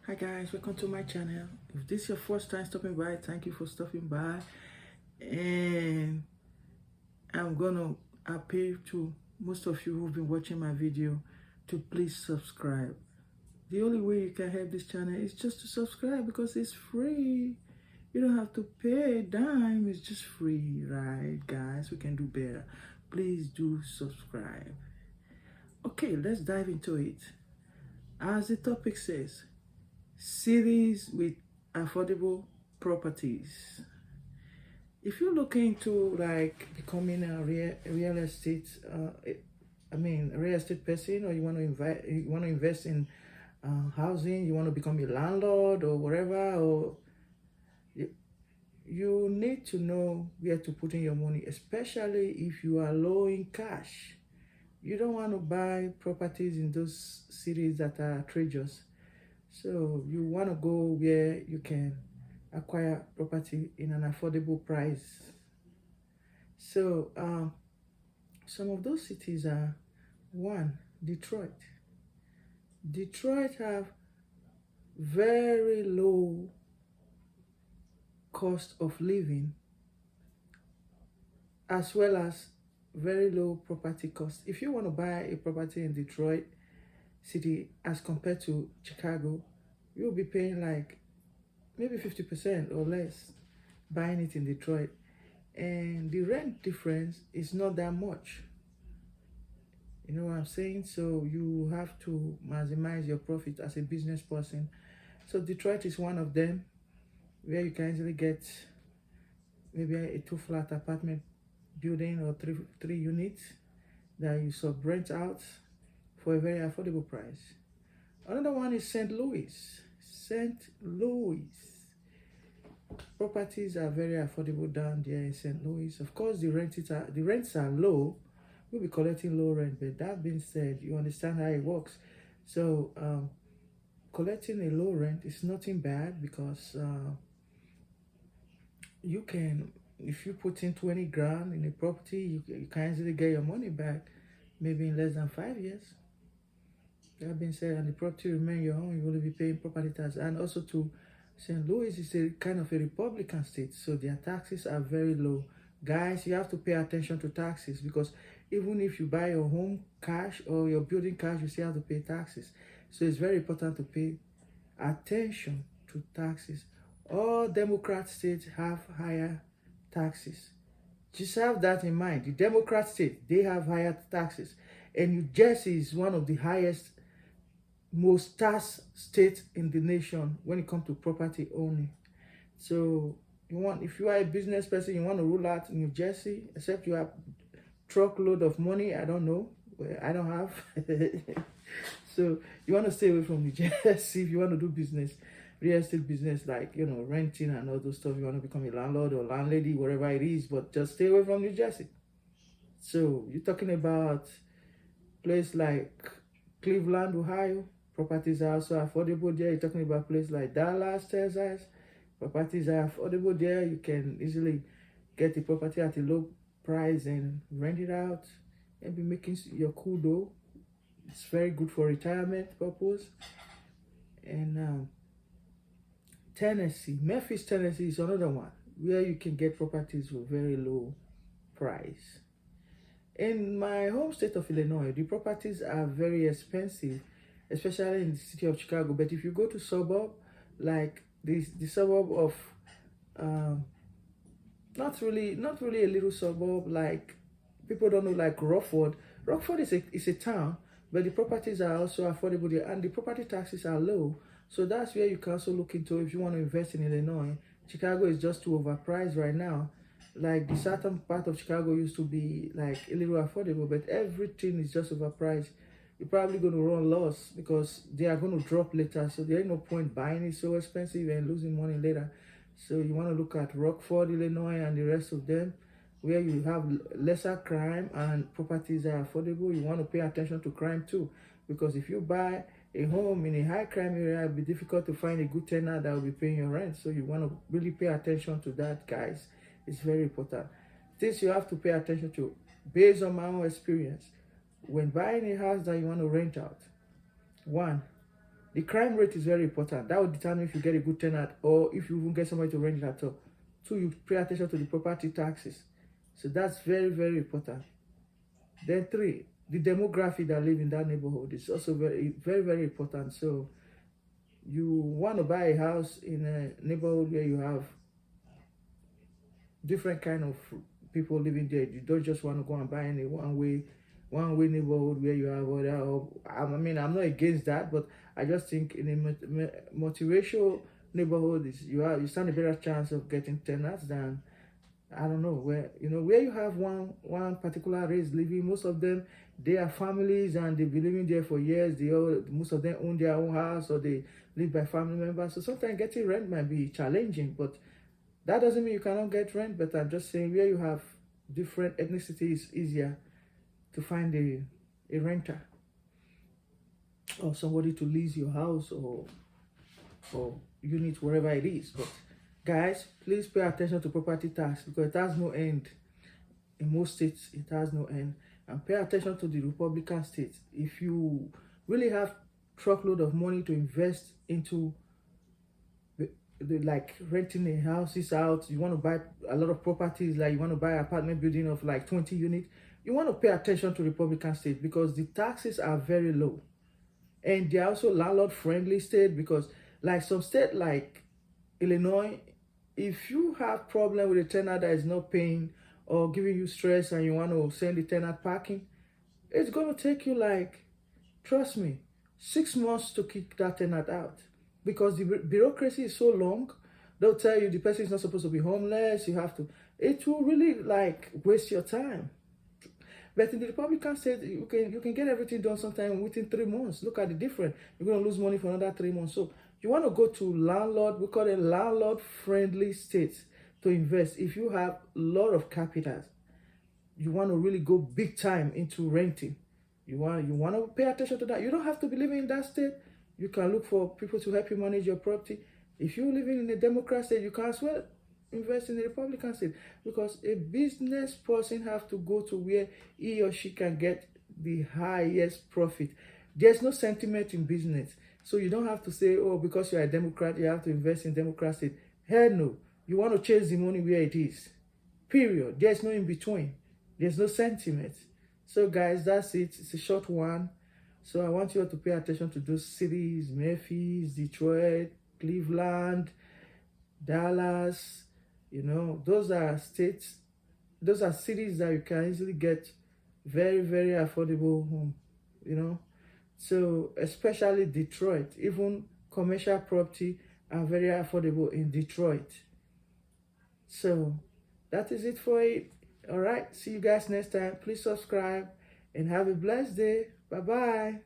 Hi guys, welcome to my channel. If this is your first time stopping by, thank you for stopping by. And I'm gonna appeal to most of you who've been watching my video to please subscribe. The only way you can help this channel is just to subscribe because it's free. You don't have to pay a dime, it's just free, right guys? We can do better. Please do subscribe. Okay, let's dive into it. As the topic says, cities with affordable properties. If you're looking to like becoming a real estate, real estate person, or you want to invest in housing, you want to become a landlord or whatever, or you need to know where to put in your money, especially if you are low in cash. You don't want to buy properties in those cities that are treacherous. So you want to go where you can acquire property in an affordable price. So some of those cities are: one, Detroit. Detroit have very low cost of living as well as very low property cost. If you want to buy a property in Detroit city as compared to Chicago, you'll be paying like maybe 50% or less buying it in Detroit, and the rent difference is not that much. You know what I'm saying? So you have to maximize your profit as a business person. So Detroit is one of them, where you can easily get maybe a 2-flat apartment building or three units that you sub rent out for a very affordable price. Another one is St. Louis. St. Louis. Properties are very affordable down there in St. Louis. Of course, the rents are low. We'll be collecting low rent, but that being said, you understand how it works. So collecting a low rent is nothing bad, because you can, if you put in 20 grand in a property, you can easily get your money back maybe in less than 5 years. That being said, and the property remain your own, you will be paying property tax. And also to St. Louis is a kind of a Republican state, so their taxes are very low. Guys, you have to pay attention to taxes, because even if you buy your home cash or your building cash, you still have to pay taxes. So it's very important to pay attention to taxes. All Democrat states have higher taxes. Just have that in mind. The Democrat state, they have higher taxes. And New Jersey is one of the highest, most tax states in the nation when it comes to property owning. So if you are a business person, you want to rule out New Jersey, except you have truckload of money, I don't know, I don't have. So you want to stay away from New Jersey if you want to do business, real estate business, like, you know, renting and all those stuff. You want to become a landlord or landlady, whatever it is, but just stay away from New Jersey. So you're talking about place like Cleveland, Ohio. Properties are also affordable there. You're talking about place like Dallas, Texas. Properties are affordable there. You can easily get the property at a low price and rent it out and be making your cool dough. It's very good for retirement purpose. And Tennessee, Memphis, Tennessee is another one where you can get properties for very low price. In my home state of Illinois, the properties are very expensive, especially in the city of Chicago. But if you go to suburb, like the suburb of not really a little suburb, like people don't know, like Rockford. Rockford is a town, but the properties are also affordable there, and the property taxes are low. So that's where you can also look into if you want to invest in Illinois. Chicago is just too overpriced right now. Like the southern part of Chicago used to be like a little affordable, but everything is just overpriced. You're probably going to run loss because they are going to drop later. So there ain't no point buying it so expensive and losing money later. So you want to look at Rockford, Illinois, and the rest of them, where you have lesser crime and properties are affordable. You want to pay attention to crime too, because if you buy a home in a high crime area, it'll be difficult to find a good tenant that will be paying your rent. So you want to really pay attention to that, guys. It's very important. Things you have to pay attention to based on my own experience. When buying a house that you want to rent out, one, The crime rate is very important. That will determine if you get a good tenant or if you even get somebody to rent it at all. 2, you pay attention to the property taxes. So that's very, very important. Then 3, the demography that live in that neighborhood is also very, very, very important. So you want to buy a house in a neighborhood where you have different kind of people living there. You don't just want to go and buy any one-way neighborhood where you have other. I mean, I'm not against that, but I just think in a multiracial neighborhood, you stand a better chance of getting tenants than, I don't know, where you have one particular race living. Most of them, they are families and they've been living there for years. Most of them own their own house or they live by family members. So sometimes getting rent might be challenging, but that doesn't mean you cannot get rent. But I'm just saying where you have different ethnicities, it's easier to find a renter or somebody to lease your house or unit, wherever it is. But guys, please pay attention to property tax because it has no end. In most states, it has no end. And pay attention to the Republican states. If you really have truckload of money to invest into like renting a houses out, you want to buy a lot of properties, like you want to buy an apartment building of like 20 units, you want to pay attention to Republican states because the taxes are very low. And they're also landlord friendly state because like some state like Illinois, if you have problem with a tenant that is not paying or giving you stress and you want to send the tenant packing, it's going to take you like, trust me, 6 months to kick that tenant out because the bureaucracy is so long. They'll tell you the person is not supposed to be homeless. You have to, it will really like waste your time. But in the Republican state, you can get everything done sometime within 3 months. Look at the difference. You're going to lose money for another 3 months. So you want to go to landlord, we call it landlord-friendly states to invest. If you have a lot of capital, you want to really go big time into renting. You want to pay attention to that. You don't have to be living in that state. You can look for people to help you manage your property. If you're living in a Democrat state, you can as well invest in the Republican state because a business person have to go to where he or she can get the highest profit. There's no sentiment in business. So you don't have to say, oh, because you're a Democrat, you have to invest in Democrat state. Hell no. You want to chase the money where it is. Period. There's no in between. There's no sentiment. So guys, that's it. It's a short one. So I want you all to pay attention to those cities: Memphis, Detroit, Cleveland, Dallas. Those are states, those are cities that you can easily get very, very affordable home, So especially Detroit, even commercial property are very affordable in Detroit. So that is it for it. All right, see you guys next time. Please subscribe and have a blessed day. Bye-bye.